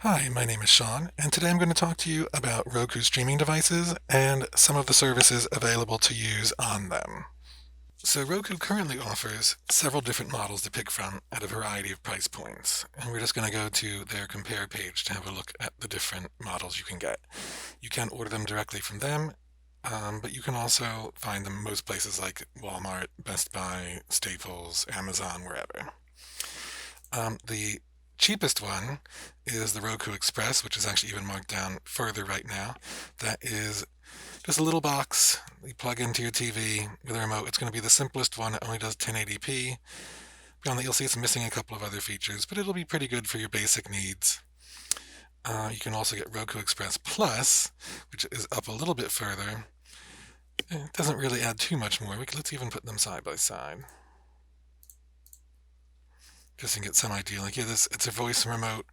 Hi, my name is Sean, and today I'm going to talk to you about Roku streaming devices and some of the services available to use on them. So Roku currently offers several different models to pick from at a variety of price points, and we're just going to go to their compare page to have a look at the different models you can get. You can order them directly from them, but you can also find them most places like Walmart, Best Buy, Staples, Amazon, wherever. The cheapest one is the Roku Express, which is actually even marked down further right now. That is just a little box you plug into your TV with a remote. It's going to be the simplest one. It only does 1080p. Beyond that, you'll see it's missing a couple of other features, but it'll be pretty good for your basic needs. You can also get Roku Express Plus, which is up a little bit further. It doesn't really add too much more. Let's even put them side by side, just to get some idea. Like, yeah, it's a voice remote.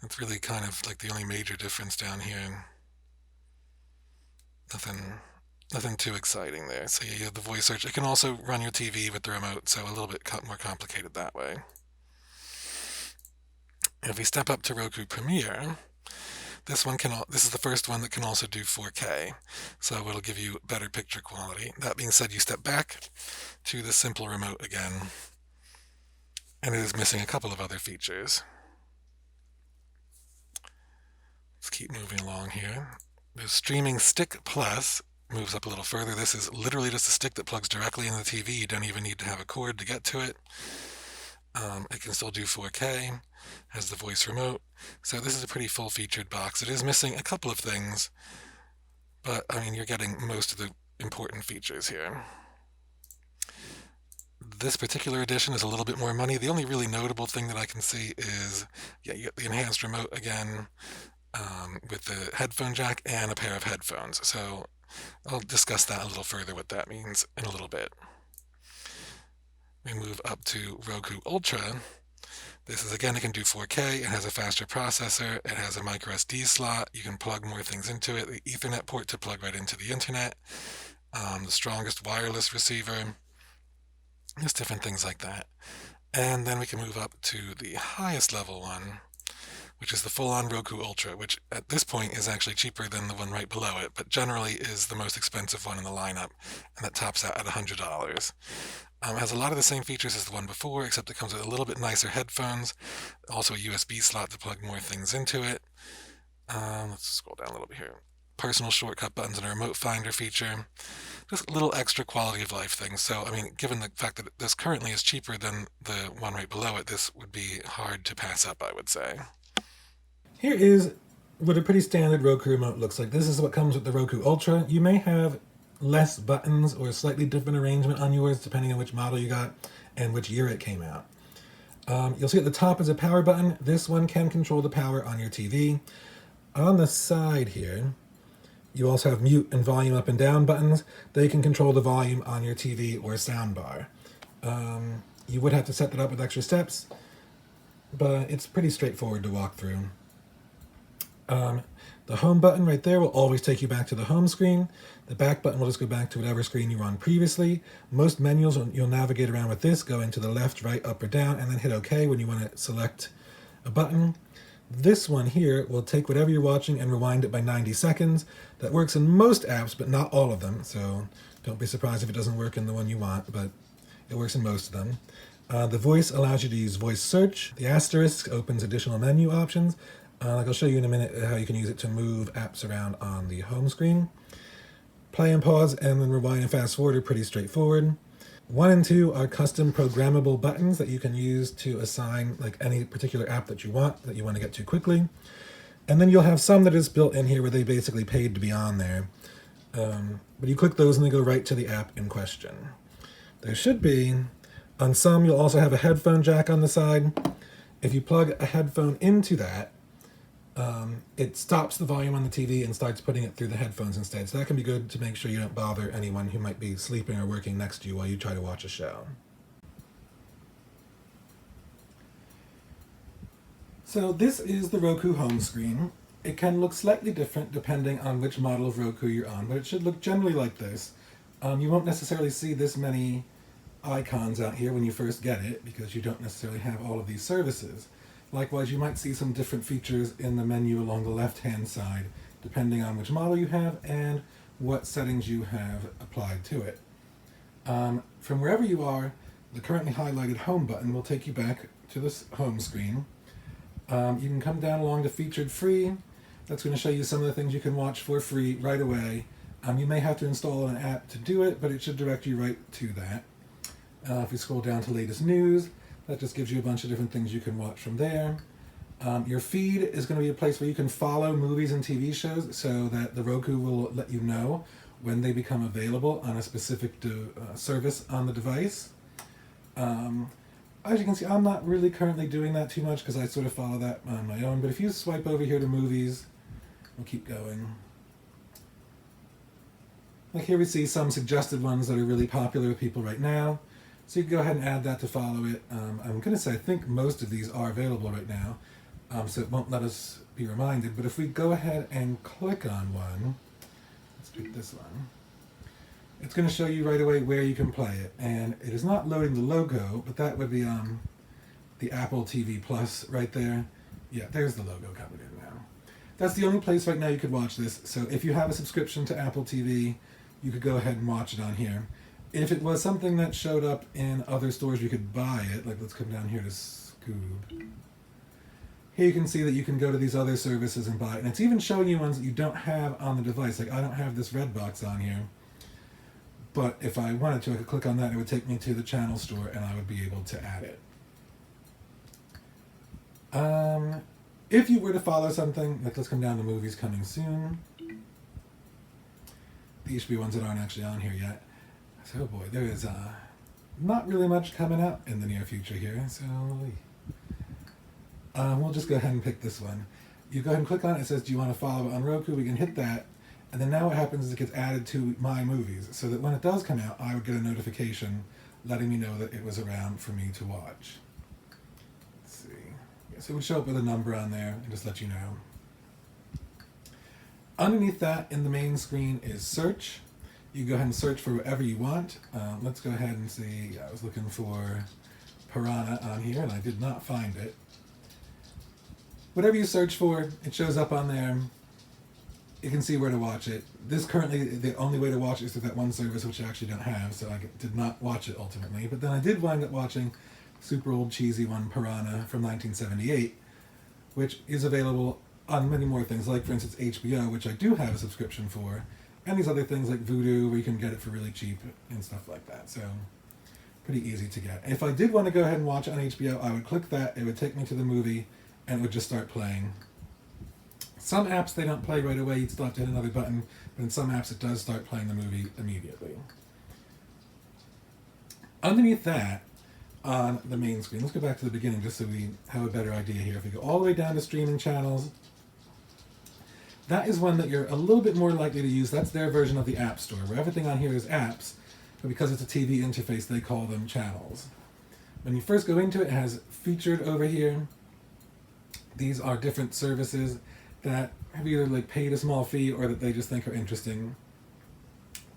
That's really kind of like the only major difference down here. Nothing too exciting there. So yeah, you have the voice search. It can also run your TV with the remote, so a little bit more complicated that way. If we step up to Roku Premiere, this is the first one that can also do 4K, so it'll give you better picture quality. That being said, you step back to the simple remote again, and it is missing a couple of other features. Let's keep moving along here. The Streaming Stick Plus moves up a little further. This is literally just a stick that plugs directly into the TV. You don't even need to have a cord to get to it. It can still do 4K, has the voice remote. So this is a pretty full-featured box. It is missing a couple of things, but I mean, you're getting most of the important features here. This particular edition is a little bit more money. The only really notable thing that I can see is, yeah, you get the enhanced remote again, with the headphone jack and a pair of headphones. So I'll discuss that a little further, what that means in a little bit. We move up to Roku Ultra. This is, again, it can do 4K. It has a faster processor. It has a micro SD slot. You can plug more things into it. The Ethernet port to plug right into the internet. The strongest wireless receiver. Just different things like that. And then we can move up to the highest level one, which is the full-on Roku Ultra, which at this point is actually cheaper than the one right below it, but generally is the most expensive one in the lineup, and that tops out at $100. It has a lot of the same features as the one before, except it comes with a little bit nicer headphones, also a USB slot to plug more things into it. Let's scroll down a little bit here. Personal shortcut buttons and a remote finder feature. Just little extra quality of life things. So, I mean, given the fact that this currently is cheaper than the one right below it, this would be hard to pass up, I would say. Here is what a pretty standard Roku remote looks like. This is what comes with the Roku Ultra. You may have less buttons or a slightly different arrangement on yours depending on which model you got and which year it came out. You'll see at the top is a power button. This one can control the power on your TV. On the side here, you also have mute and volume up and down buttons. They can control the volume on your TV or soundbar. You would have to set that up with extra steps, but it's pretty straightforward to walk through. The home button right there will always take you back to the home screen. The back button will just go back to whatever screen you were on previously. Most menus, you'll navigate around with this, going to the left, right, up, or down, and then hit OK when you want to select a button. This one here will take whatever you're watching and rewind it by 90 seconds. That works in most apps, but not all of them, so don't be surprised if it doesn't work in the one you want, but it works in most of them. The voice allows you to use voice search. The asterisk opens additional menu options. Like I'll show you in a minute how you can use it to move apps around on the home screen. Play and pause and then rewind and fast forward are pretty straightforward. 1 and 2 are custom programmable buttons that you can use to assign like any particular app that you want to get to quickly. And then you'll have some that is built in here where they basically paid to be on there. But you click those and they go right to the app in question. There should be, on some, you'll also have a headphone jack on the side. If you plug a headphone into that, it stops the volume on the TV and starts putting it through the headphones instead. So that can be good to make sure you don't bother anyone who might be sleeping or working next to you while you try to watch a show. So this is the Roku home screen. It can look slightly different depending on which model of Roku you're on, but it should look generally like this. You won't necessarily see this many icons out here when you first get it because you don't necessarily have all of these services. Likewise, you might see some different features in the menu along the left-hand side, depending on which model you have and what settings you have applied to it. From wherever you are, the currently highlighted Home button will take you back to this home screen. You can come down along to Featured Free. That's going to show you some of the things you can watch for free right away. You may have to install an app to do it, but it should direct you right to that. If we scroll down to Latest News, that just gives you a bunch of different things you can watch from there. Your feed is going to be a place where you can follow movies and TV shows so that the Roku will let you know when they become available on a specific service on the device. As you can see, I'm not really currently doing that too much because I sort of follow that on my own, but if you swipe over here to movies, we'll keep going. Like here we see some suggested ones that are really popular with people right now. So you can go ahead and add that to follow it. I'm going to say I think most of these are available right now, so it won't let us be reminded. But if we go ahead and click on one, let's pick this one, it's going to show you right away where you can play it. And it is not loading the logo, but that would be the Apple TV Plus right there. Yeah, there's the logo coming in now. That's the only place right now you could watch this. So if you have a subscription to Apple TV, you could go ahead and watch it on here. If it was something that showed up in other stores, you could buy it. Like, let's come down here to Scoob. Here you can see that you can go to these other services and buy it. And it's even showing you ones that you don't have on the device. Like, I don't have this red box on here. But if I wanted to, I could click on that and it would take me to the channel store and I would be able to add it. If you were to follow something, like let's come down to movies coming soon. These should be ones that aren't actually on here yet. So boy, there is not really much coming out in the near future here. So we'll just go ahead and pick this one. You go ahead and click on it. It says, do you want to follow it on Roku? We can hit that. And then now what happens is it gets added to my movies. So that when it does come out, I would get a notification letting me know that it was around for me to watch. Let's see. Yeah, so it would show up with a number on there and just let you know. Underneath that in the main screen is search. You go ahead and search for whatever you want. Let's go ahead and see. I was looking for Piranha on here and I did not find it. Whatever you search for, it shows up on there. You can see where to watch it. This currently, the only way to watch it is through that one service, which I actually don't have, so I did not watch it ultimately. But then I did wind up watching super old cheesy one, Piranha, from 1978, which is available on many more things, like for instance HBO, which I do have a subscription for, and these other things like Vudu, where you can get it for really cheap and stuff like that. So pretty easy to get. If I did want to go ahead and watch it on HBO, I would click that, it would take me to the movie, and it would just start playing. Some apps, they don't play right away, you'd still have to hit another button, but in some apps it does start playing the movie immediately. Underneath that, on the main screen, let's go back to the beginning just so we have a better idea here. If we go all the way down to streaming channels, that is one that you're a little bit more likely to use. That's their version of the App Store, where everything on here is apps, but because it's a TV interface, they call them channels. When you first go into it, it has featured over here. These are different services that have either like paid a small fee or that they just think are interesting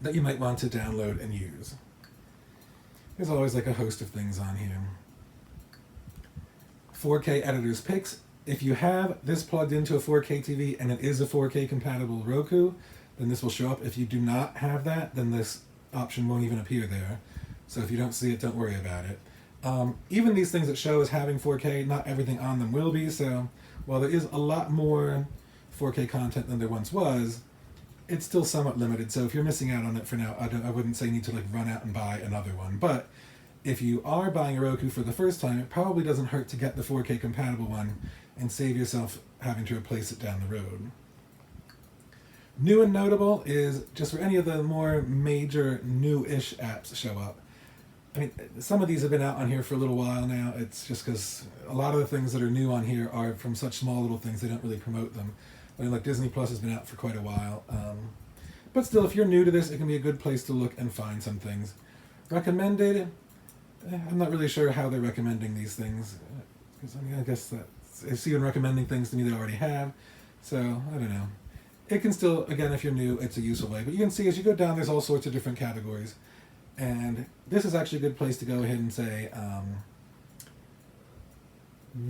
that you might want to download and use. There's always like a host of things on here. 4K editor's picks. If you have this plugged into a 4K TV and it is a 4K compatible Roku, then this will show up. If you do not have that, then this option won't even appear there. So if you don't see it, don't worry about it. Even these things that show as having 4K, not everything on them will be, so while there is a lot more 4K content than there once was, it's still somewhat limited. So if you're missing out on it for now, I wouldn't say you need to like run out and buy another one. But if you are buying a Roku for the first time, it probably doesn't hurt to get the 4K compatible one and save yourself having to replace it down the road. New and notable is just where any of the more major new-ish apps show up. I mean, some of these have been out on here for a little while now. It's just because a lot of the things that are new on here are from such small little things, they don't really promote them. I mean, like Disney Plus has been out for quite a while. But still, if you're new to this, it can be a good place to look and find some things. Recommended, I'm not really sure how they're recommending these things. Because I mean, I guess that it's even recommending things to me they already have. So, I don't know. It can still, again, if you're new, it's a useful way. But you can see as you go down, there's all sorts of different categories. And this is actually a good place to go ahead and say,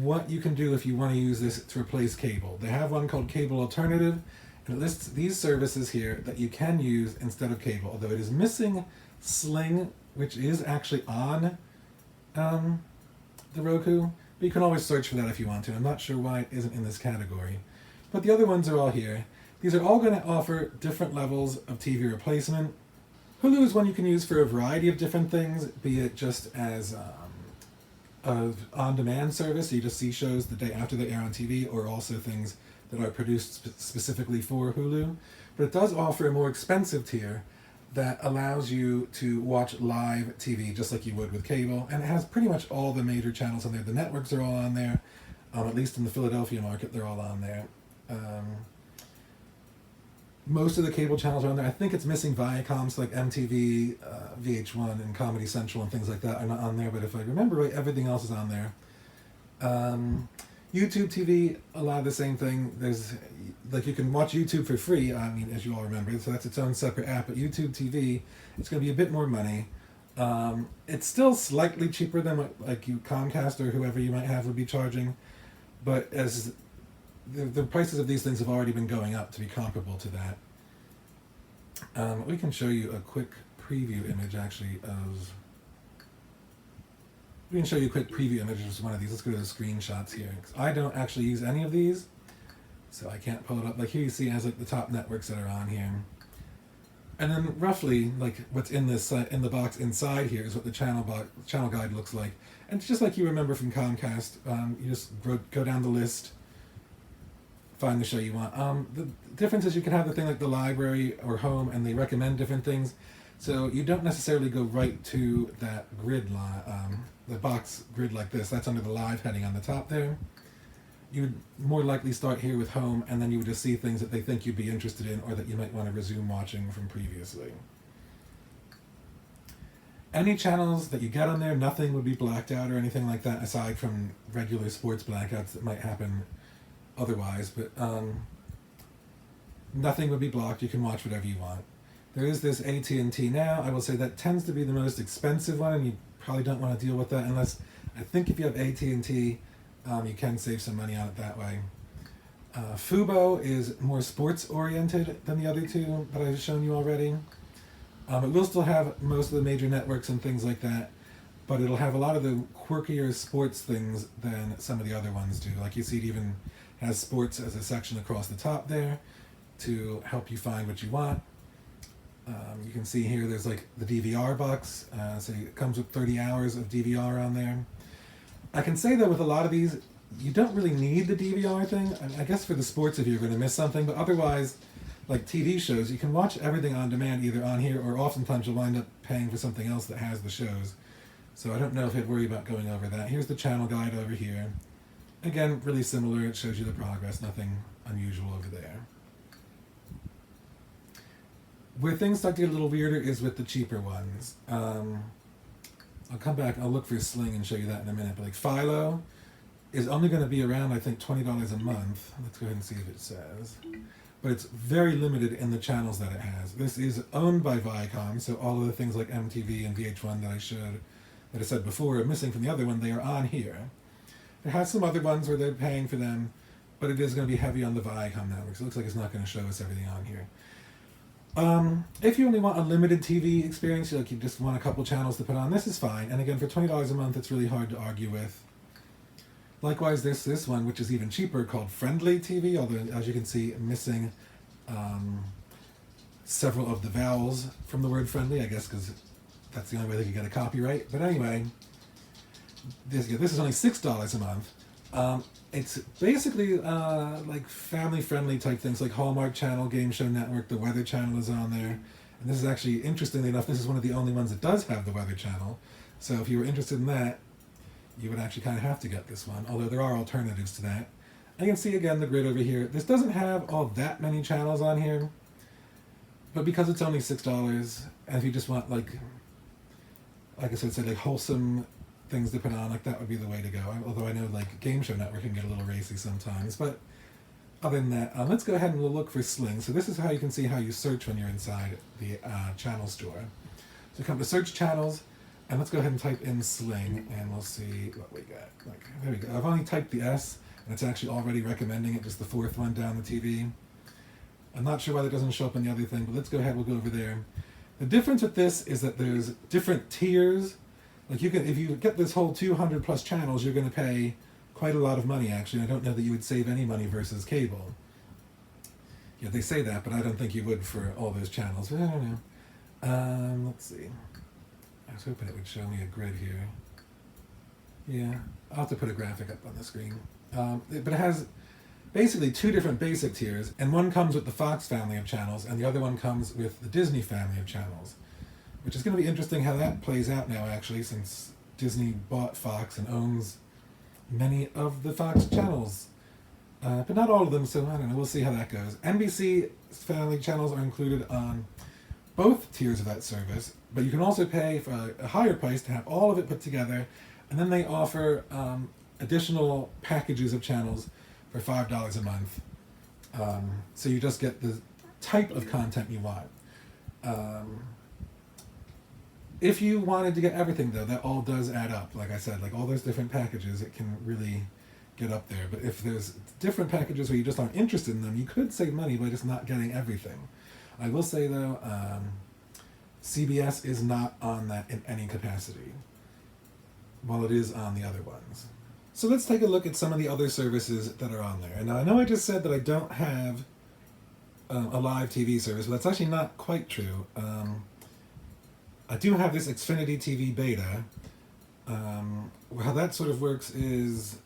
what you can do if you want to use this to replace cable. They have one called Cable Alternative, and it lists these services here that you can use instead of cable, although it is missing Sling, which is actually on the Roku, but you can always search for that if you want to. I'm not sure why it isn't in this category. But the other ones are all here. These are all going to offer different levels of TV replacement. Hulu is one you can use for a variety of different things, be it just as an on-demand service, so you just see shows the day after they air on TV, or also things that are produced specifically for Hulu. But it does offer a more expensive tier that allows you to watch live TV just like you would with cable, and it has pretty much all the major channels on there. The networks are all on there, at least in the Philadelphia market, they're all on there. Most of the cable channels are on there. I think it's missing Viacoms like MTV, VH1, and Comedy Central and things like that are not on there, but if I remember right, everything else is on there. YouTube TV, a lot of the same thing. There's, like, you can watch YouTube for free, I mean, as you all remember, so that's its own separate app, but YouTube TV, it's going to be a bit more money. It's still slightly cheaper than what, like, Comcast or whoever you might have would be charging, but as the prices of these things have already been going up to be comparable to that. We can show you a quick preview image, actually, of... We can show you a quick preview image of one of these. Let's go to the screenshots here. I don't actually use any of these, so I can't pull it up. Like here you see it has like the top networks that are on here. And then roughly, like what's in this in the box inside here is what the channel guide looks like. And it's just like you remember from Comcast. You just go down the list, find the show you want. The difference is you can have the thing like the library or home, and they recommend different things. So you don't necessarily go right to that grid line, the box grid like this. That's under the live heading on the top there. You would more likely start here with home, and then you would just see things that they think you'd be interested in or that you might want to resume watching from previously. Any channels that you get on there, nothing would be blacked out or anything like that, aside from regular sports blackouts that might happen otherwise, but nothing would be blocked. You can watch whatever you want. There is this AT&T Now. I will say that tends to be the most expensive one, and you probably don't want to deal with that unless, I think if you have AT&T, you can save some money on it that way. Fubo is more sports-oriented than the other two that I've shown you already. It will still have most of the major networks and things like that, but it'll have a lot of the quirkier sports things than some of the other ones do. Like you see, it even has sports as a section across the top there to help you find what you want. You can see here there's like the DVR box, so it comes with 30 hours of DVR on there. I can say that with a lot of these, you don't really need the DVR thing. I guess for the sports if you're going to miss something, but otherwise, like TV shows, you can watch everything on demand either on here, or oftentimes you'll wind up paying for something else that has the shows. So I don't know if I'd worry about going over that. Here's the channel guide over here. Again, really similar. It shows you the progress, nothing unusual over there. Where things start to get a little weirder is with the cheaper ones. I'll come back, I'll look for Sling and show you that in a minute, but like Philo is only going to be around, I think, $20 a month. Let's go ahead and see if it says. But it's very limited in the channels that it has. This is owned by Viacom, so all of the things like MTV and VH1 that I said before are missing from the other one, they are on here. It has some other ones where they're paying for them, but it is going to be heavy on the Viacom network, so it looks like it's not going to show us everything on here. If you only want a limited TV experience, like you just want a couple channels to put on, this is fine. And again, for $20 a month, it's really hard to argue with. Likewise, there's this one, which is even cheaper, called Friendly TV, although, as you can see, missing several of the vowels from the word friendly, I guess, because that's the only way they could get a copyright. But anyway, this is only $6 a month. It's basically like family-friendly type things, like Hallmark Channel, Game Show Network, the Weather Channel is on there. And this is actually, interestingly enough, this is one of the only ones that does have the Weather Channel. So if you were interested in that, you would actually kind of have to get this one, although there are alternatives to that. And you can see again the grid over here. This doesn't have all that many channels on here, but because it's only $6, and if you just want like I said, like wholesome things to put on, like that would be the way to go. Although I know like Game Show Network can get a little racy sometimes, but other than that, let's go ahead and we'll look for Sling. So this is how you can see how you search when you're inside the channel store. So come to search channels. And let's go ahead and type in Sling, and we'll see what we got. Like, there we go. I've only typed the S, and it's actually already recommending it, just the fourth one down the TV. I'm not sure why that doesn't show up in the other thing, but let's go ahead, we'll go over there. The difference with this is that there's different tiers. Like you can, if you get this whole 200 plus channels, you're going to pay quite a lot of money, actually. I don't know that you would save any money versus cable. Yeah, they say that, but I don't think you would for all those channels. But I don't know. Let's see. I was hoping it would show me a grid here. Yeah, I'll have to put a graphic up on the screen. But it has basically two different basic tiers, and one comes with the Fox family of channels, and the other one comes with the Disney family of channels, which is going to be interesting how that plays out now, actually, since Disney bought Fox and owns many of the Fox channels. But not all of them, so I don't know, we'll see how that goes. NBC family channels are included on both tiers of that service, but you can also pay for a higher price to have all of it put together, and then they offer additional packages of channels for $5 a month. So you just get the type of content you want. If you wanted to get everything, though, that all does add up. Like I said, like all those different packages, it can really get up there. But if there's different packages where you just aren't interested in them, you could save money by just not getting everything. I will say, though, CBS is not on that in any capacity, while it is on the other ones. So let's take a look at some of the other services that are on there. And now I know I just said that I don't have a live TV service, but that's actually not quite true. I do have this Xfinity TV Beta. How that sort of works is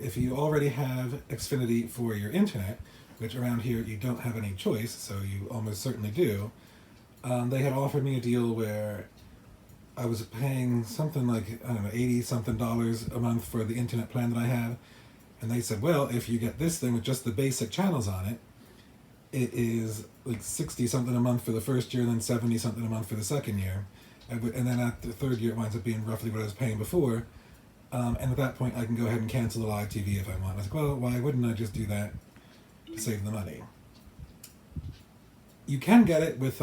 if you already have Xfinity for your internet, which around here you don't have any choice, so you almost certainly do, they had offered me a deal where I was paying something like, I don't know, $80-something a month for the internet plan that I have. And they said, well, if you get this thing with just the basic channels on it, it is like $60-something a month for the first year, and then $70-something a month for the second year. And then at the third year, it winds up being roughly what I was paying before. And at that point, I can go ahead and cancel the live TV if I want. I was like, well, why wouldn't I just do that to save the money? You can get it with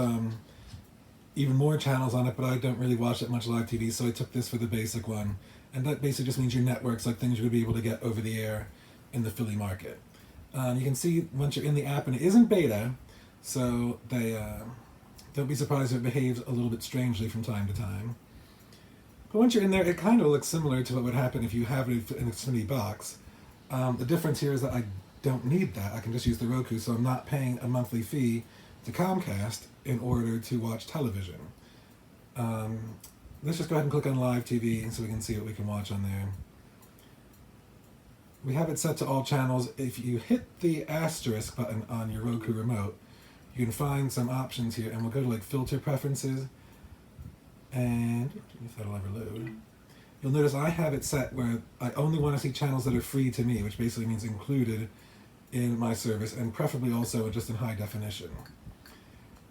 even more channels on it, but I don't really watch that much live TV, so I took this for the basic one. And that basically just means your networks, like things you would be able to get over the air in the Philly market. You can see once you're in the app, and it isn't beta, so they don't be surprised if it behaves a little bit strangely from time to time. But once you're in there, it kind of looks similar to what would happen if you have it in an Xfinity box. The difference here is that I don't need that. I can just use the Roku, so I'm not paying a monthly fee to Comcast in order to watch television. Let's just go ahead and click on Live TV so we can see what we can watch on there. We have it set to all channels. If you hit the asterisk button on your Roku Remote, you can find some options here, and we'll go to like Filter Preferences, and if that'll ever load, you'll notice I have it set where I only want to see channels that are free to me, which basically means included in my service, and preferably also just in high definition.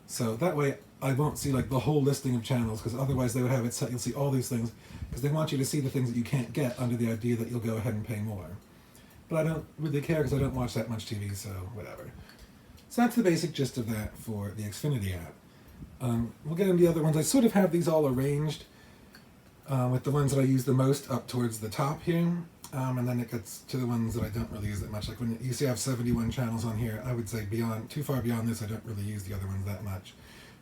So that way I won't see like the whole listing of channels, because otherwise they would have it set, you'll see all these things, because they want you to see the things that you can't get under the idea that you'll go ahead and pay more. But I don't really care because I don't watch that much TV, so whatever. So that's the basic gist of that for the Xfinity app. We'll get into the other ones. I sort of have these all arranged with the ones that I use the most up towards the top here, and then it gets to the ones that I don't really use that much. Like when you see I have 71 channels on here, I would say too far beyond this, I don't really use the other ones that much.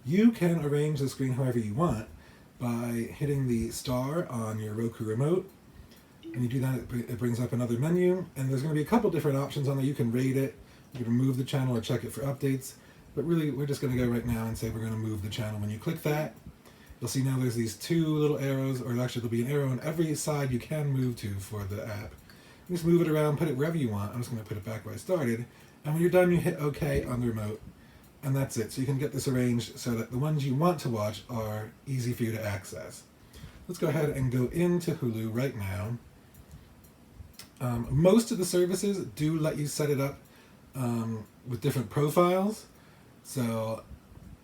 You can arrange the screen however you want by hitting the star on your Roku Remote. When you do that, it brings up another menu, and there's going to be a couple different options on there. You can rate it, you can remove the channel or check it for updates, but really we're just going to go right now and say we're going to move the channel. When you click that, you'll see now there's these two little arrows, or actually there'll be an arrow on every side you can move to for the app. You just move it around, put it wherever you want. I'm just going to put it back where I started, and when you're done, you hit OK on the remote, and that's it. So you can get this arranged so that the ones you want to watch are easy for you to access. Let's go ahead and go into Hulu right now. Most of the services do let you set it up with different profiles. So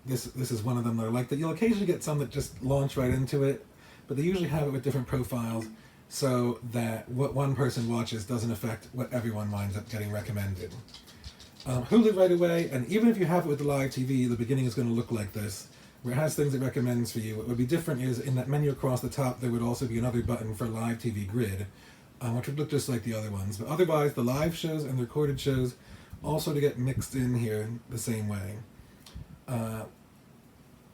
this is one of them that are like that. You'll occasionally get some that just launch right into it, but they usually have it with different profiles so that what one person watches doesn't affect what everyone winds up getting recommended. Hulu right away, and even if you have it with the live TV, the beginning is going to look like this. where it has things it recommends for you. What would be different is in that menu across the top, there would also be another button for Live TV Grid, which would look just like the other ones. But otherwise, the live shows and the recorded shows all sort of get mixed in here the same way.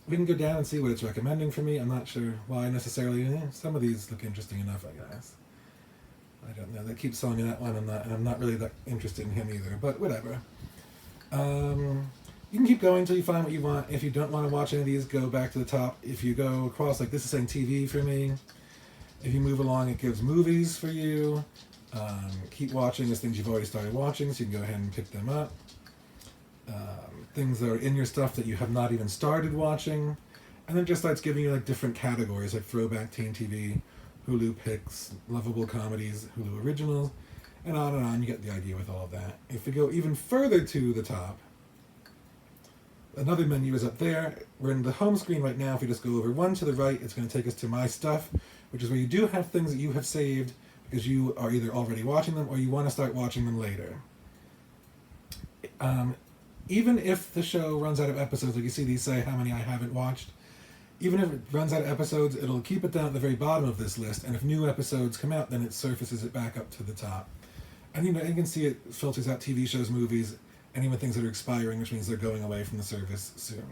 We can go down and see what it's recommending for me. I'm not sure why necessarily. Some of these look interesting enough, I guess. I don't know. They keep selling me that one, and I'm not really that interested in him either. But whatever. You can keep going until you find what you want. If you don't want to watch any of these, go back to the top. If you go across, like this is saying TV for me. If you move along, it gives movies for you. Keep watching is things you've already started watching, so you can go ahead and pick them up. Things that are in your stuff that you have not even started watching. And then it just starts giving you like different categories, like throwback teen TV, Hulu picks, lovable comedies, Hulu originals, and on and on. You get the idea with all of that. If you go even further to the top, another menu is up there. We're in the home screen right now. If you just go over one to the right, it's going to take us to My Stuff, which is where you do have things that you have saved because you are either already watching them or you want to start watching them later. Even if the show runs out of episodes, like you see these say how many I haven't watched, even if it runs out of episodes, it'll keep it down at the very bottom of this list, and if new episodes come out, then it surfaces it back up to the top. And you can see it filters out TV shows, movies, and even things that are expiring, which means they're going away from the service soon.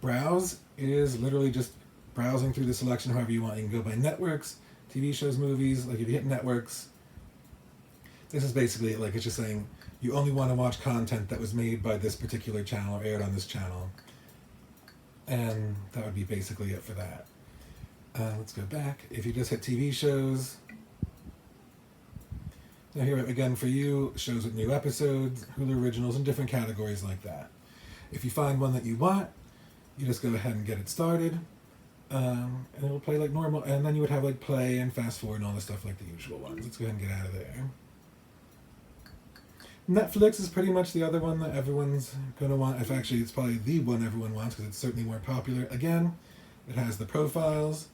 Browse is literally just browsing through the selection however you want. You can go by networks, TV shows, movies. Like if you hit networks, this is basically like it's just saying you only want to watch content that was made by this particular channel or aired on this channel. And that would be basically it for that. Let's go back. If you just hit TV shows, now here again for you, shows with new episodes, Hulu originals, and different categories like that. If you find one that you want, you just go ahead and get it started, and it'll play like normal, and then you would have like play and fast forward and all the stuff like the usual ones. Let's go ahead and get out of there. Netflix is pretty much the other one that everyone's going to want. If actually, it's probably the one everyone wants because it's certainly more popular. Again, it has the profiles.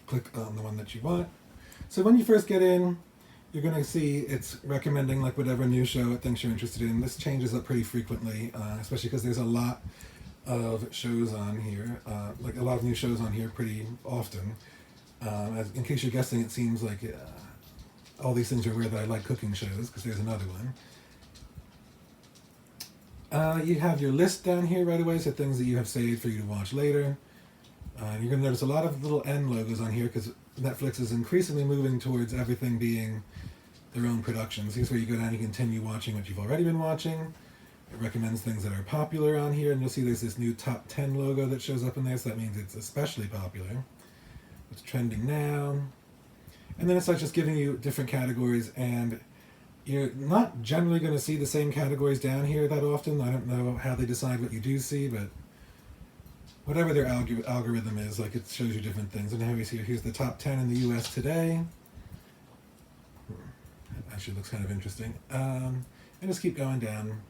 Click on the one that you want. So when you first get in, you're going to see it's recommending like whatever new show it thinks you're interested in. This changes up pretty frequently, especially because there's a lot of shows on here, like a lot of new shows on here pretty often. In case you're guessing, it seems like all these things are weird that I like cooking shows, because there's another one. You have your list down here right away, so things that you have saved for you to watch later. You're going to notice a lot of little N logos on here because Netflix is increasingly moving towards everything being their own productions. Here's where you go down and you continue watching what you've already been watching. It recommends things that are popular on here, and you'll see there's this new top 10 logo that shows up in there, so that means it's especially popular. What's trending now. And then it starts just giving you different categories, and you're not generally going to see the same categories down here that often. I don't know how they decide what you do see, but whatever their algorithm is, like it shows you different things. And now here's the top 10 in the US today. That actually looks kind of interesting. And just keep going down.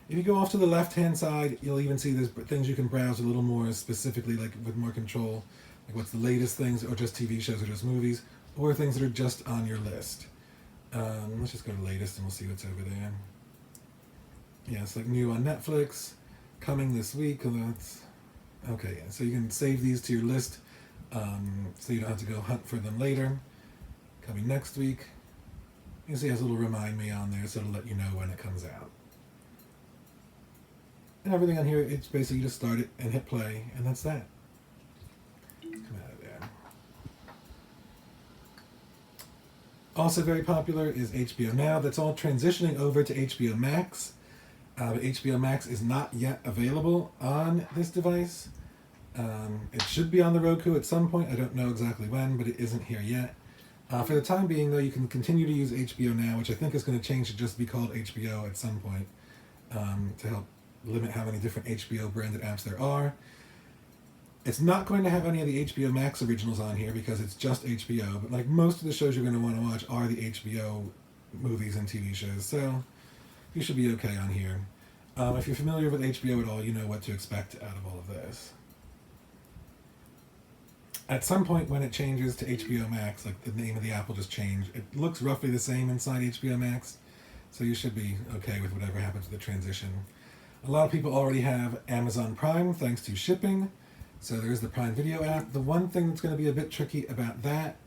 If you go off to the left-hand side, you'll even see there's things you can browse a little more specifically, like with more control, like what's the latest things, or just TV shows or just movies, or things that are just on your list. Let's just go to latest and we'll see what's over there. Yeah, it's like new on Netflix, coming this week. Okay, yeah, so you can save these to your list, so you don't have to go hunt for them later. Coming next week. You can see it has a little remind me on there, so it'll let you know when it comes out. And everything on here, it's basically just start it and hit play, and that's that. Come out of there. Also very popular is HBO Now. That's all transitioning over to HBO Max. But HBO Max is not yet available on this device. It should be on the Roku at some point. I don't know exactly when, but it isn't here yet. For the time being, though, you can continue to use HBO Now, which I think is going to change to just be called HBO at some point, to help limit how many different HBO branded apps there are. It's not going to have any of the HBO Max originals on here because it's just HBO, but like most of the shows you're going to want to watch are the HBO movies and TV shows, so you should be okay on here. If you're familiar with HBO at all, you know what to expect out of all of this. At some point when it changes to HBO Max, like the name of the app will just change. It looks roughly the same inside HBO Max, so you should be okay with whatever happens with the transition. A lot of people already have Amazon Prime thanks to shipping, So there's the Prime Video app. The one thing that's going to be a bit tricky about that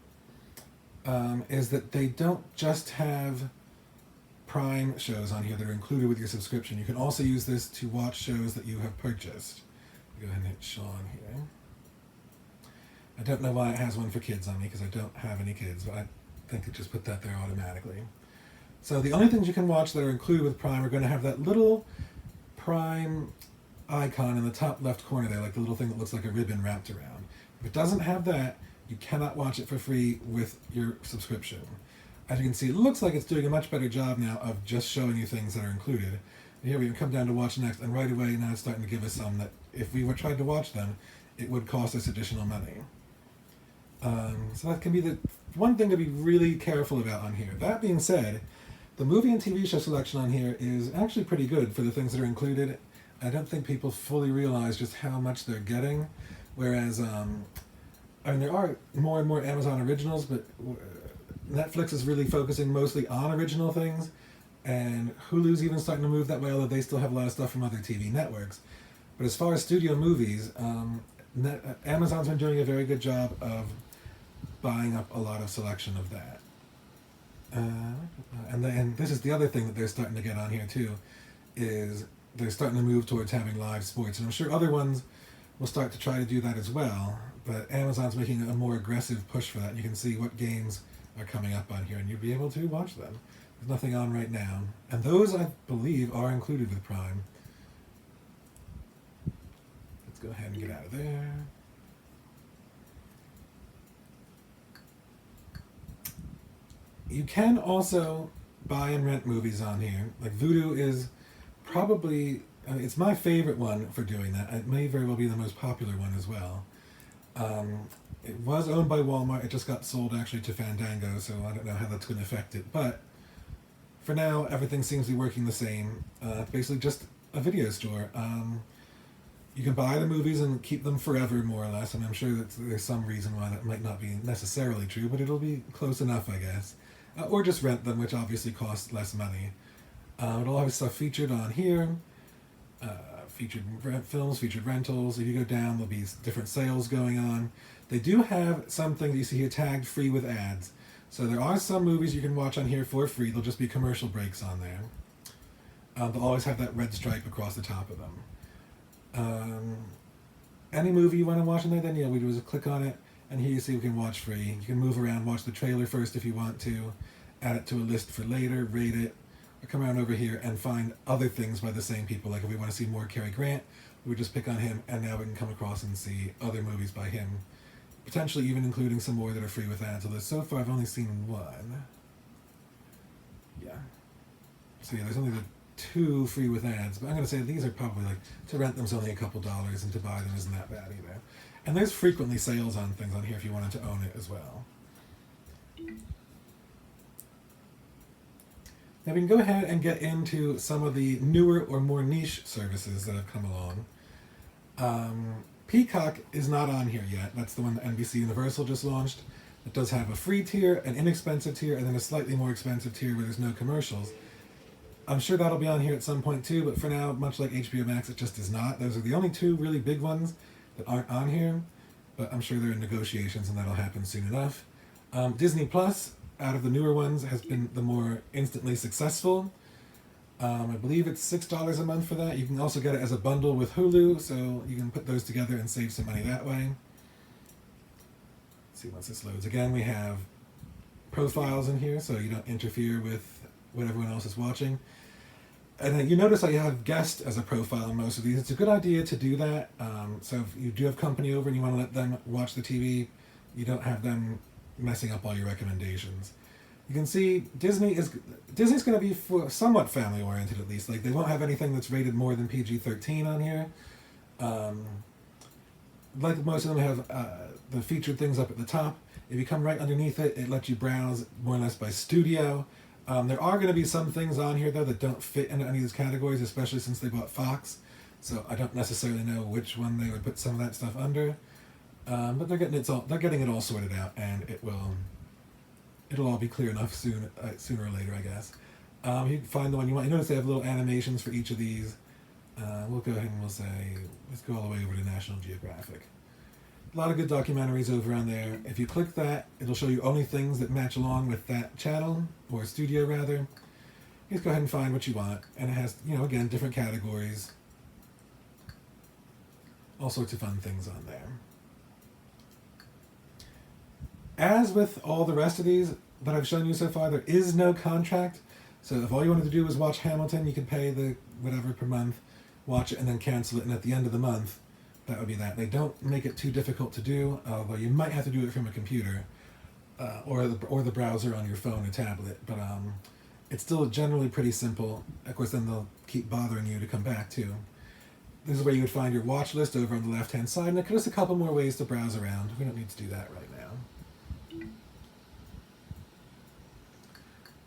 is that they don't just have Prime shows on here that are included with your subscription. You can also use this to watch shows that you have purchased. Go ahead and hit Sean here. I don't know why it has one for kids on me because I don't have any kids, but I think it just put that there automatically. So the only things you can watch that are included with Prime are going to have that little Prime icon in the top left corner there, like the little thing that looks like a ribbon wrapped around. If it doesn't have that, you cannot watch it for free with your subscription. As you can see, it looks like it's doing a much better job now of just showing you things that are included. And here we can come down to watch next, and right away now it's starting to give us some that if we were trying to watch them, it would cost us additional money. So that can be the one thing to be really careful about on here. That being said, the movie and TV show selection on here is actually pretty good for the things that are included. I don't think people fully realize just how much they're getting. Whereas, I mean, there are more and more Amazon originals, but Netflix is really focusing mostly on original things. And Hulu's even starting to move that way, although they still have a lot of stuff from other TV networks. But as far as studio movies, Amazon's been doing a very good job of buying up a lot of selection of that. And this is the other thing that they're starting to get on here too, is they're starting to move towards having live sports. And I'm sure other ones will start to try to do that as well, but Amazon's making a more aggressive push for that. And you can see what games are coming up on here, and you'll be able to watch them. There's nothing on right now. And those, I believe, are included with Prime. Let's go ahead and get out of there. You can also buy and rent movies on here. Like Vudu is probably, it's my favorite one for doing that. It may very well be the most popular one as well. It was owned by Walmart. It just got sold actually to Fandango, so I don't know how that's going to affect it. But for now, everything seems to be working the same. It's basically just a video store. You can buy the movies and keep them forever, more or less, and I'm sure that there's some reason why that might not be necessarily true, but it'll be close enough, I guess. Or just rent them, which obviously costs less money. It'll have stuff featured on here, featured films, featured rentals. If you go down, there'll be different sales going on. They do have something that you see here tagged free with ads. So there are some movies you can watch on here for free. There'll just be commercial breaks on there. They'll always have that red stripe across the top of them. Any movie you want to watch in there, then yeah, we do is click on it, and here you see we can watch free. You can move around, watch the trailer first if you want to, add it to a list for later, rate it, or come around over here and find other things by the same people. Like if we want to see more Cary Grant, we would just pick on him, and now we can come across and see other movies by him, potentially even including some more that are free with ads. Although so far I've only seen one. Yeah. So yeah, there's only the 2 free with ads, but I'm going to say these are probably like, to rent them's only a couple dollars, and to buy them isn't that bad either. And there's frequently sales on things on here if you wanted to own it as well. Now we can go ahead and get into some of the newer or more niche services that have come along. Peacock is not on here yet. That's the one that NBC Universal just launched. It does have a free tier, an inexpensive tier, and then a slightly more expensive tier where there's no commercials. I'm sure that'll be on here at some point too, but for now, much like HBO Max, it just is not. Those are the only 2 really big ones that aren't on here, but I'm sure they're in negotiations and that'll happen soon enough. Disney Plus, out of the newer ones, has been the more instantly successful. I believe it's $6 a month for that. You can also get it as a bundle with Hulu, so you can put those together and save some money that way. Let's see once this loads. Again, we have profiles in here, so you don't interfere with what everyone else is watching. And then you notice that you have guest as a profile in most of these. It's a good idea to do that. So if you do have company over and you want to let them watch the TV, you don't have them messing up all your recommendations. You can see Disney's going to be somewhat family oriented, at least. Like, they won't have anything that's rated more than PG-13 on here. Like most of them have the featured things up at the top. If you come right underneath it, it lets you browse more or less by studio. There are going to be some things on here, though, that don't fit into any of these categories, especially since they bought Fox. So I don't necessarily know which one they would put some of that stuff under. But they're getting it all sorted out, and it'll all be clear enough sooner or later, I guess. You can find the one you want. You notice they have little animations for each of these. We'll go ahead and we'll say, let's go all the way over to National Geographic. A lot of good documentaries over on there. If you click that, it'll show you only things that match along with that channel, or studio rather. You just go ahead and find what you want, and it has, again, different categories. All sorts of fun things on there. As with all the rest of these that I've shown you so far, there is no contract. So if all you wanted to do was watch Hamilton, you could pay the whatever per month, watch it, and then cancel it, and at the end of the month, that would be that. They don't make it too difficult to do, although you might have to do it from a computer or the browser on your phone or tablet. But it's still generally pretty simple. Of course, then they'll keep bothering you to come back too. This is where you would find your watch list over on the left-hand side, and there's a couple more ways to browse around. We don't need to do that right now.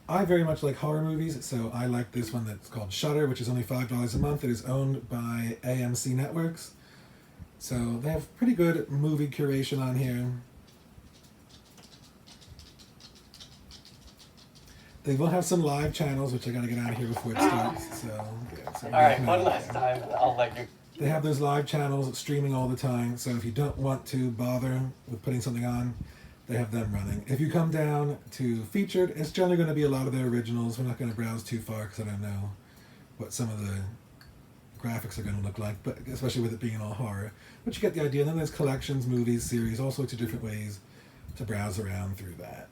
I very much like horror movies, so I like this one that's called Shudder, which is only $5 a month. It is owned by AMC Networks. So they have pretty good movie curation on here. They will have some live channels, which I gotta get out of here before it starts. So, all right, one last time. I'll let you. They have those live channels streaming all the time. So if you don't want to bother with putting something on, they have them running. If you come down to featured, it's generally going to be a lot of their originals. We're not going to browse too far because I don't know what some of the graphics are going to look like, but especially with it being all horror. But you get the idea. And then there's collections, movies, series, all sorts of different ways to browse around through that.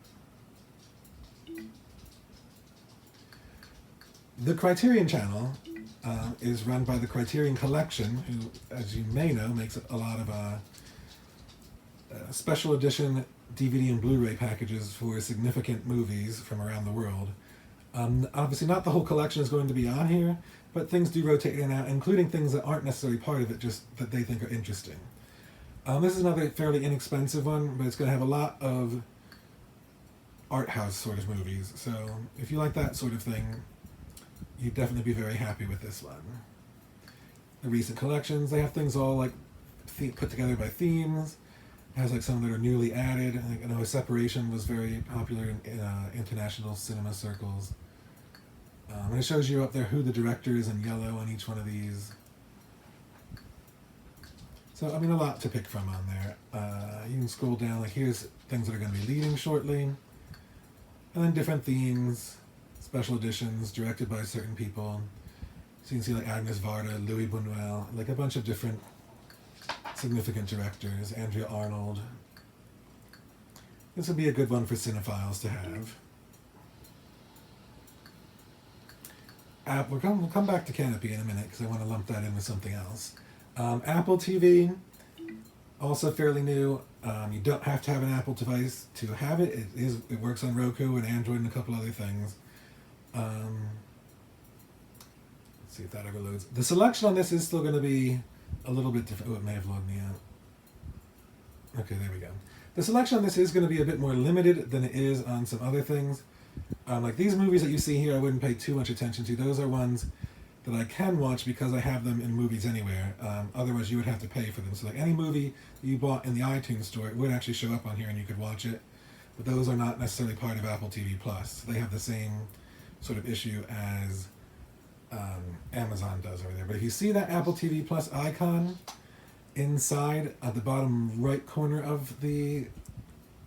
The Criterion channel is run by the Criterion Collection, who, as you may know, makes a lot of special edition DVD and Blu-ray packages for significant movies from around the world. Obviously, not the whole collection is going to be on here, but things do rotate in and out, including things that aren't necessarily part of it, just that they think are interesting. This is another fairly inexpensive one, but it's going to have a lot of art house sort of movies. So if you like that sort of thing, you'd definitely be very happy with this one. The recent collections, they have things all like put together by themes. It has like some that are newly added. I know Separation was very popular in international cinema circles. And it shows you up there who the director is in yellow on each one of these. So, I mean, a lot to pick from on there. You can scroll down, like here's things that are going to be leaving shortly. And then different themes, special editions, directed by certain people. So you can see like Agnes Varda, Louis Buñuel, like a bunch of different significant directors, Andrea Arnold. This would be a good one for cinephiles to have. We'll come back to Canopy in a minute because I want to lump that in with something else. Apple TV, also fairly new. You don't have to have an Apple device to have it. It works on Roku and Android and a couple other things. Let's see if that ever loads. The selection on this is still going to be a little bit different. Oh, it may have logged me out. Okay, there we go. The selection on this is going to be a bit more limited than it is on some other things. Like these movies that you see here, I wouldn't pay too much attention to. Those are ones that I can watch because I have them in Movies Anywhere. Otherwise, you would have to pay for them. So like any movie you bought in the iTunes store, it would actually show up on here and you could watch it. But those are not necessarily part of Apple TV Plus. They have the same sort of issue as Amazon does over there. But if you see that Apple TV Plus icon inside at the bottom right corner of the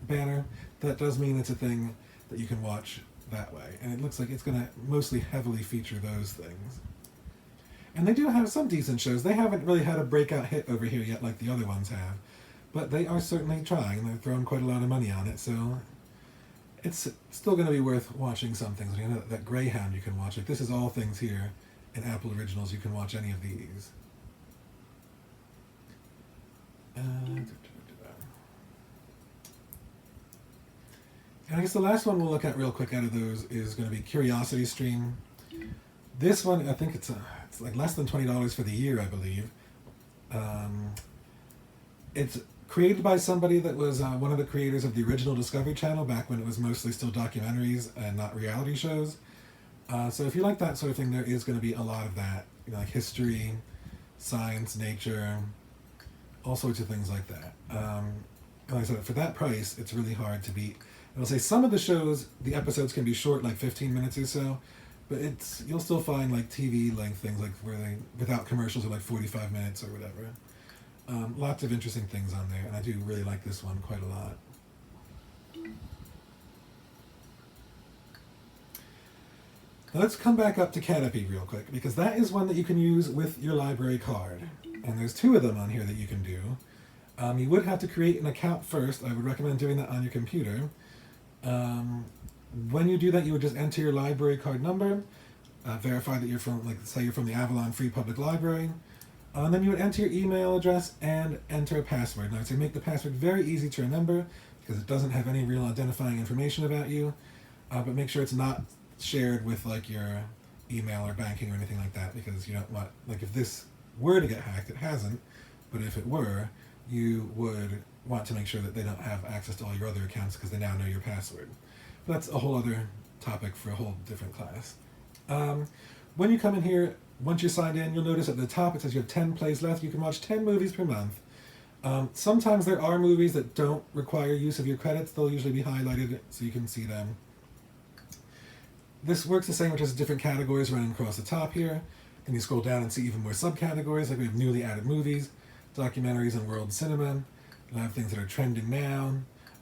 banner, that does mean it's a thing that you can watch that way. And it looks like it's going to mostly heavily feature those things. And they do have some decent shows. They haven't really had a breakout hit over here yet like the other ones have. But they are certainly trying. They're throwing quite a lot of money on it. So it's still going to be worth watching some things. You know, that Greyhound you can watch. Like this is all things here in Apple Originals. You can watch any of these. And I guess the last one we'll look at real quick out of those is going to be Curiosity Stream. This one, I think it's like less than $20 for the year, I believe. It's created by somebody that was one of the creators of the original Discovery Channel back when it was mostly still documentaries and not reality shows. So if you like that sort of thing, there is going to be a lot of that. You know, like history, science, nature, all sorts of things like that. Like I said, for that price, it's really hard to beat. I'll say some of the shows, the episodes can be short, like 15 minutes or so, but you'll still find like TV length things, like where they, without commercials, are like 45 minutes or whatever. Lots of interesting things on there, and I do really like this one quite a lot. Now let's come back up to Canopy real quick, because that is one that you can use with your library card. And there's 2 of them on here that you can do. You would have to create an account first. I would recommend doing that on your computer. When you do that, you would just enter your library card number, verify that you're from, like, say you're from the Avalon Free Public Library, and then you would enter your email address and enter a password. And I would say make the password very easy to remember, because it doesn't have any real identifying information about you, but make sure it's not shared with like your email or banking or anything like that, because you don't want, like, if this were to get hacked, it hasn't, but if it were, you would want to make sure that they don't have access to all your other accounts because they now know your password. But that's a whole other topic for a whole different class. When you come in here, once you're signed in, you'll notice at the top it says you have 10 plays left. You can watch 10 movies per month. Sometimes there are movies that don't require use of your credits. They'll usually be highlighted so you can see them. This works the same, which has different categories running across the top here. And you scroll down and see even more subcategories, like we have newly added movies, documentaries, and world cinema. You'll have things that are trending now.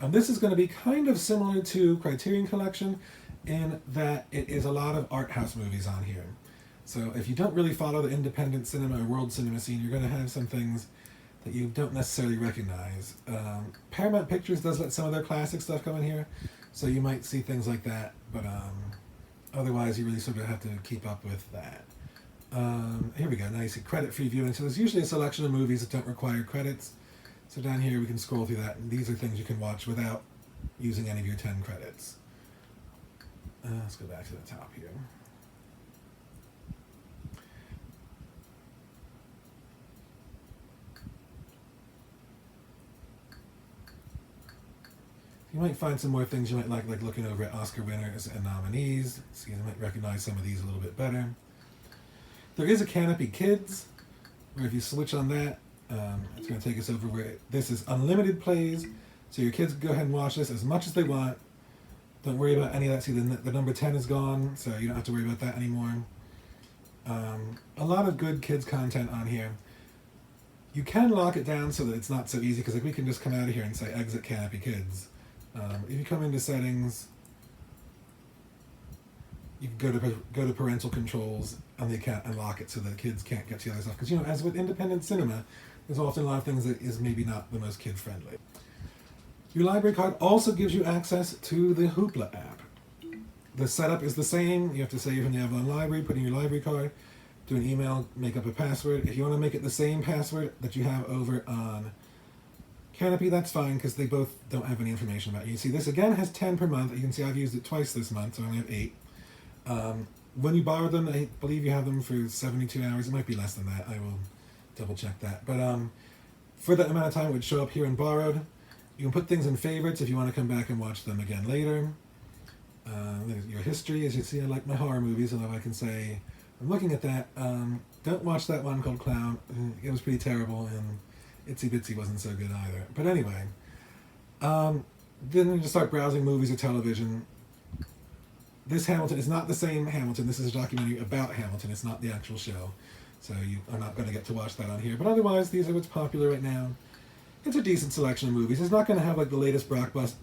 This is going to be kind of similar to Criterion Collection in that it is a lot of art house movies on here. So if you don't really follow the independent cinema or world cinema scene, you're going to have some things that you don't necessarily recognize. Paramount Pictures does let some of their classic stuff come in here, so you might see things like that, but otherwise you really sort of have to keep up with that. Here we go, now you see credit-free viewing. So there's usually a selection of movies that don't require credits. So down here we can scroll through that, and these are things you can watch without using any of your 10 credits. Let's go back to the top here. You might find some more things you might like looking over at Oscar winners and nominees. So you might recognize some of these a little bit better. There is a Canopy Kids, where if you switch on that, it's going to take us over where this is unlimited plays. So your kids can go ahead and watch this as much as they want. Don't worry about any of that. See, the number 10 is gone, so you don't have to worry about that anymore. A lot of good kids content on here. You can lock it down so that it's not so easy, because like we can just come out of here and say exit Canopy Kids. If you come into settings, you can go to Parental Controls on the account and lock it so that kids can't get to the other stuff. Because, you know, as with independent cinema, there's often a lot of things that is maybe not the most kid-friendly. Your library card also gives you access to the Hoopla app. The setup is the same. You have to say you're from the Avalon Library, put in your library card, do an email, make up a password. If you want to make it the same password that you have over on Canopy, that's fine, because they both don't have any information about you. You see, this again has 10 per month. You can see I've used it twice this month, so I only have 8. When you borrow them, I believe you have them for 72 hours. It might be less than that. I will double check that. But for that amount of time, it would show up here in borrowed. You can put things in favorites if you want to come back and watch them again later. Your history, as you see, I like my horror movies, although I can say, I'm looking at that, don't watch that one called Clown. It was pretty terrible, and Itsy Bitsy wasn't so good either. But anyway, then you just start browsing movies or television. This Hamilton is not the same Hamilton. This is a documentary about Hamilton. It's not the actual show. So you are not going to get to watch that on here. But otherwise, these are what's popular right now. It's a decent selection of movies. It's not going to have like the latest blockbusters.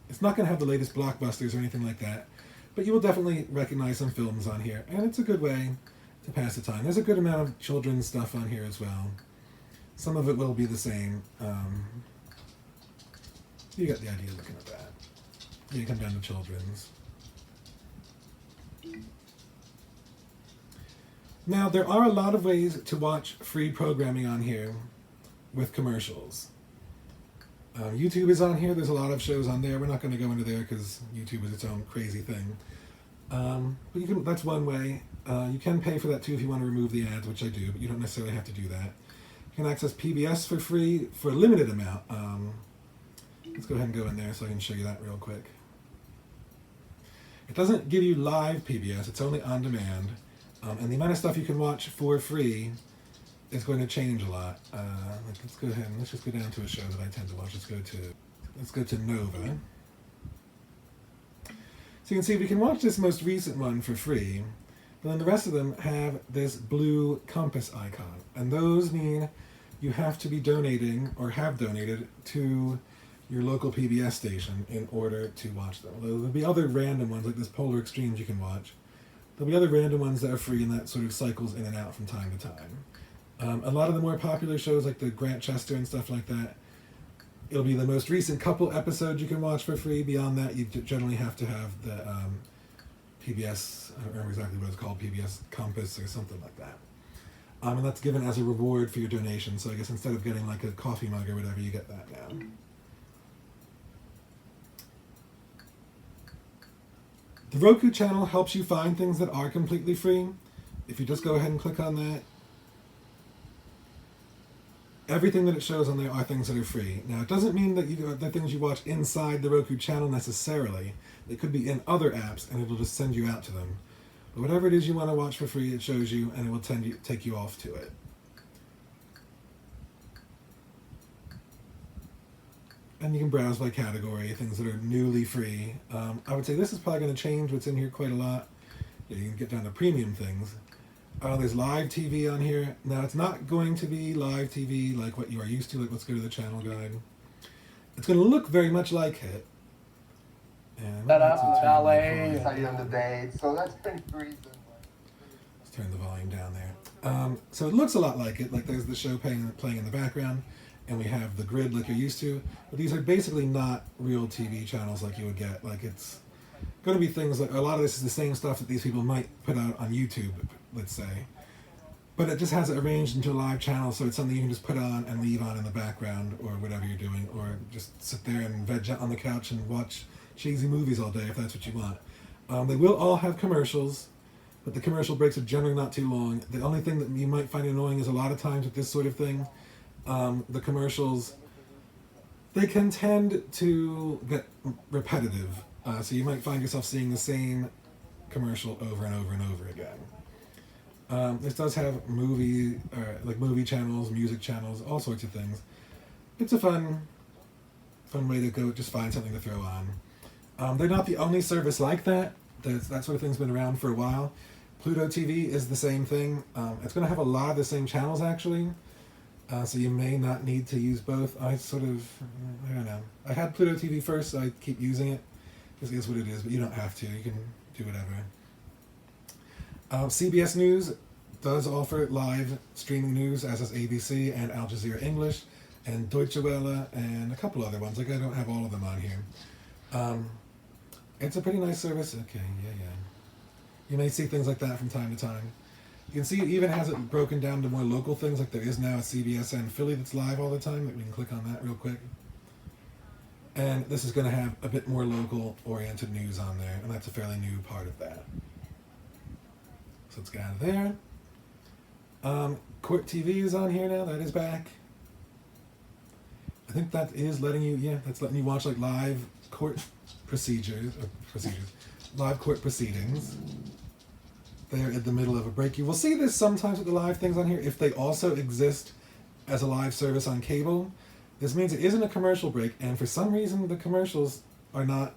It's not going to have the latest blockbusters or anything like that. But you will definitely recognize some films on here. And it's a good way to pass the time. There's a good amount of children's stuff on here as well. Some of it will be the same. You got the idea looking at that. You come down to children's. Now, there are a lot of ways to watch free programming on here with commercials. YouTube is on here. There's a lot of shows on there. We're not going to go into there because YouTube is its own crazy thing. But you can. That's one way. You can pay for that too if you want to remove the ads, which I do, but you don't necessarily have to do that. You can access PBS for free for a limited amount. Let's go ahead and go in there so I can show you that real quick. It doesn't give you live PBS. It's only on demand. And the amount of stuff you can watch for free is going to change a lot. Let's go ahead and let's just go down to a show that I tend to watch. Let's go to Nova. So you can see we can watch this most recent one for free, but then the rest of them have this blue compass icon. And those mean you have to be donating or have donated to your local PBS station in order to watch them. There'll be other random ones like this Polar Extremes you can watch. There'll be other random ones that are free and that sort of cycles in and out from time to time. A lot of the more popular shows like the Grant Chester and stuff like that, it'll be the most recent couple episodes you can watch for free. Beyond that, you generally have to have the PBS, I don't remember exactly what it's called, PBS Compass or something like that. And that's given as a reward for your donation. So I guess instead of getting like a coffee mug or whatever, you get that now. The Roku channel helps you find things that are completely free. If you just go ahead and click on that, everything that it shows on there are things that are free. Now, it doesn't mean that the things you watch inside the Roku channel necessarily. They could be in other apps, and it'll just send you out to them. But whatever it is you want to watch for free, it shows you, and it will take you off to it. And you can browse by category, things that are newly free. I would say this is probably going to change what's in here quite a lot. You can get down to premium things. There's live TV on here. Now, it's not going to be live TV like what you are used to. Like, let's go to the channel guide. It's going to look very much like it. And Set up in LA, study on the date, so that's pretty reasonable. Let's turn the volume down there. So it looks a lot like it. Like, there's the show playing in the background, and we have the grid like you're used to. But these are basically not real TV channels like you would get. Like, it's going to be things like, a lot of this is the same stuff that these people might put out on YouTube, let's say. But it just has it arranged into a live channel, so it's something you can just put on and leave on in the background or whatever you're doing, or just sit there and veg out on the couch and watch cheesy movies all day if that's what you want. They will all have commercials, but the commercial breaks are generally not too long. The only thing that you might find annoying is a lot of times with this sort of thing, the commercials, they can tend to get repetitive. So you might find yourself seeing the same commercial over and over and over again. This does have movie channels, music channels, all sorts of things. It's a fun way to go, just find something to throw on. They're not the only service like that. That sort of thing's been around for a while. Pluto TV is the same thing. It's going to have a lot of the same channels, actually. So you may not need to use both. I don't know. I had Pluto TV first, so I keep using it. This is what it is, but you don't have to. You can do whatever. CBS News does offer live streaming news, as does ABC and Al Jazeera English, and Deutsche Welle, and a couple other ones. Like, I don't have all of them on here. It's a pretty nice service. Okay, yeah. You may see things like that from time to time. You can see it even has it broken down to more local things, like there is now a CBSN Philly that's live all the time. We can click on that real quick. And this is going to have a bit more local-oriented news on there, and that's a fairly new part of that. So let's get out of there. Court TV is on here now. That is back. I think that is letting you, that's letting you watch like live court live court proceedings. They're in the middle of a break. You will see this sometimes with the live things on here. If they also exist as a live service on cable, this means it isn't a commercial break, and for some reason the commercials are not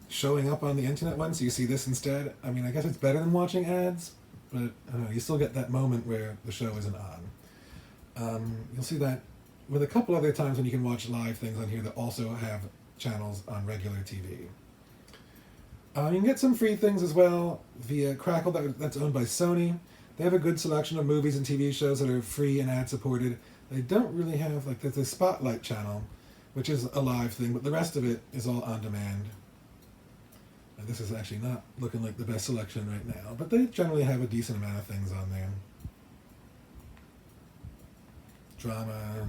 showing up on the internet one, so you see this instead. I mean, I guess it's better than watching ads, but I don't know, you still get that moment where the show isn't on. You'll see that with a couple other times when you can watch live things on here that also have channels on regular TV. You can get some free things as well via Crackle, that's owned by Sony. They have a good selection of movies and TV shows that are free and ad-supported. They don't really have, like, there's the Spotlight channel, which is a live thing, but the rest of it is all on demand. And this is actually not looking like the best selection right now, but they generally have a decent amount of things on there. Drama,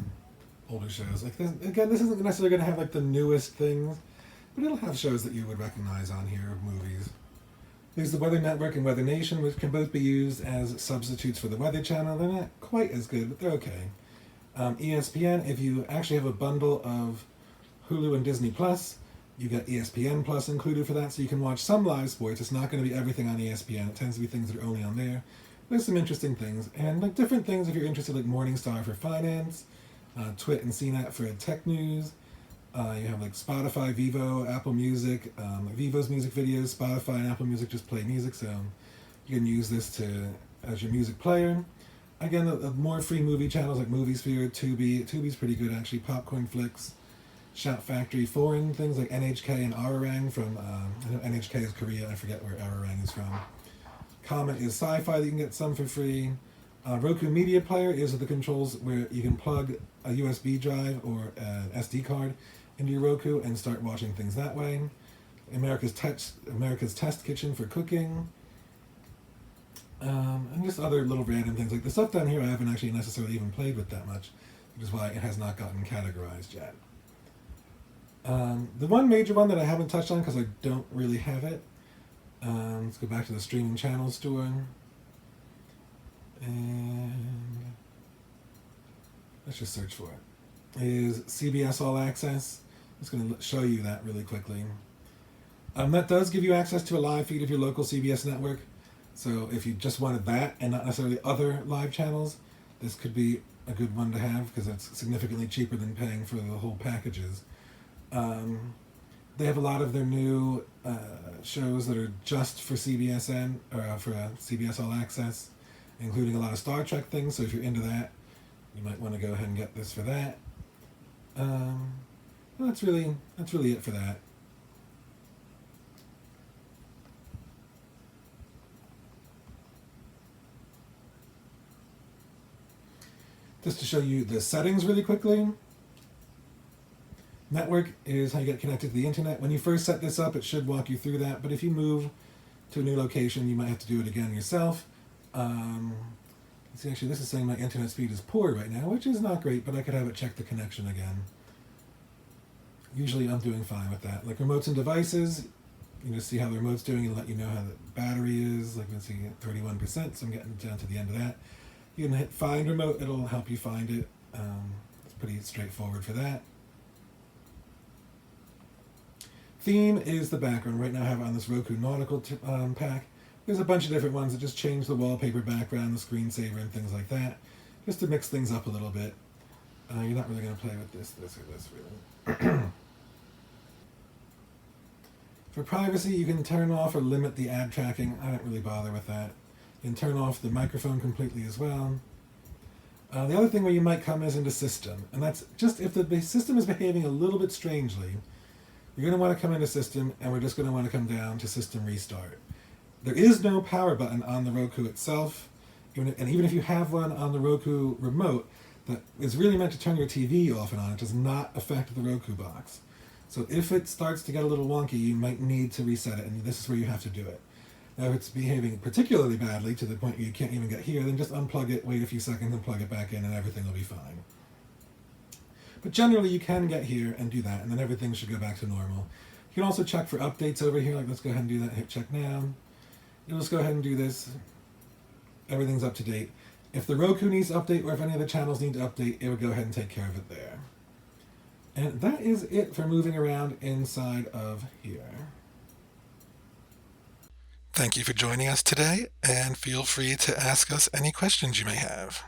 older shows. Like this, again, this isn't necessarily going to have like the newest things, but it'll have shows that you would recognize on here of movies. There's the Weather Network and Weather Nation, which can both be used as substitutes for the Weather Channel. They're not quite as good, but they're okay. ESPN, if you actually have a bundle of Hulu and Disney Plus, you get ESPN Plus included for that, so you can watch some live sports. It's not going to be everything on ESPN. It tends to be things that are only on there. There's some interesting things, and like different things if you're interested, like Morningstar for finance, Twit and CNET for tech news. You have like Spotify, Vivo, Apple Music. Vivo's music videos, Spotify and Apple Music just play music, so you can use this as your music player. Again, more free movie channels like MovieSphere, Tubi. Tubi's pretty good actually. Popcorn Flicks, Shout Factory. Foreign things like NHK and Arirang from, I know NHK is Korea, I forget where Arirang is from. Comet is sci-fi that you can get some for free. Roku Media Player is the controls where you can plug a USB drive or an SD card into your Roku and start watching things that way. America's Test Kitchen for cooking. And just other little random things. Like the stuff down here I haven't actually necessarily even played with that much, which is why it has not gotten categorized yet. The one major one that I haven't touched on because I don't really have it, let's go back to the streaming channel store. And let's just search for it. Is CBS All Access. I'm just going to show you that really quickly. That does give you access to a live feed of your local CBS network. So if you just wanted that and not necessarily other live channels, this could be a good one to have because it's significantly cheaper than paying for the whole packages. They have a lot of their new shows that are just for CBSN or for CBS All Access, including a lot of Star Trek things. So if you're into that, you might want to go ahead and get this for that. Well, that's really it for that. Just to show you the settings really quickly. Network is how you get connected to the internet. When you first set this up, it should walk you through that, but if you move to a new location, you might have to do it again yourself. See, actually, this is saying my internet speed is poor right now, which is not great, but I could have it check the connection again. Usually I'm doing fine with that. Like remotes and devices, you know, see how the remote's doing and let you know how the battery is. Like, let's see, at 31%, so I'm getting down to the end of that. You can hit Find Remote, it'll help you find it. It's pretty straightforward for that. Theme is the background. Right now I have it on this Roku Nautical pack. There's a bunch of different ones that just change the wallpaper background, the screensaver, and things like that, just to mix things up a little bit. You're not really going to play with this or this, really. For privacy, you can turn off or limit the ad tracking. I don't really bother with that. You can turn off the microphone completely as well. The other thing where you might come is into system, and that's just if the system is behaving a little bit strangely, you're going to want to come into system, and we're just going to want to come down to system restart. There is no power button on the Roku itself, and even if you have one on the Roku Remote that is really meant to turn your TV off and on, it does not affect the Roku box. So if it starts to get a little wonky, you might need to reset it, and this is where you have to do it. Now, if it's behaving particularly badly to the point where you can't even get here, then just unplug it, wait a few seconds, and plug it back in, and everything will be fine. But generally, you can get here and do that, and then everything should go back to normal. You can also check for updates over here. Like, let's go ahead and do that. Hit check now. You'll just go ahead and do this. Everything's up to date. If the Roku needs to update, or if any of the channels need to update, it would go ahead and take care of it there. And that is it for moving around inside of here. Thank you for joining us today, and feel free to ask us any questions you may have.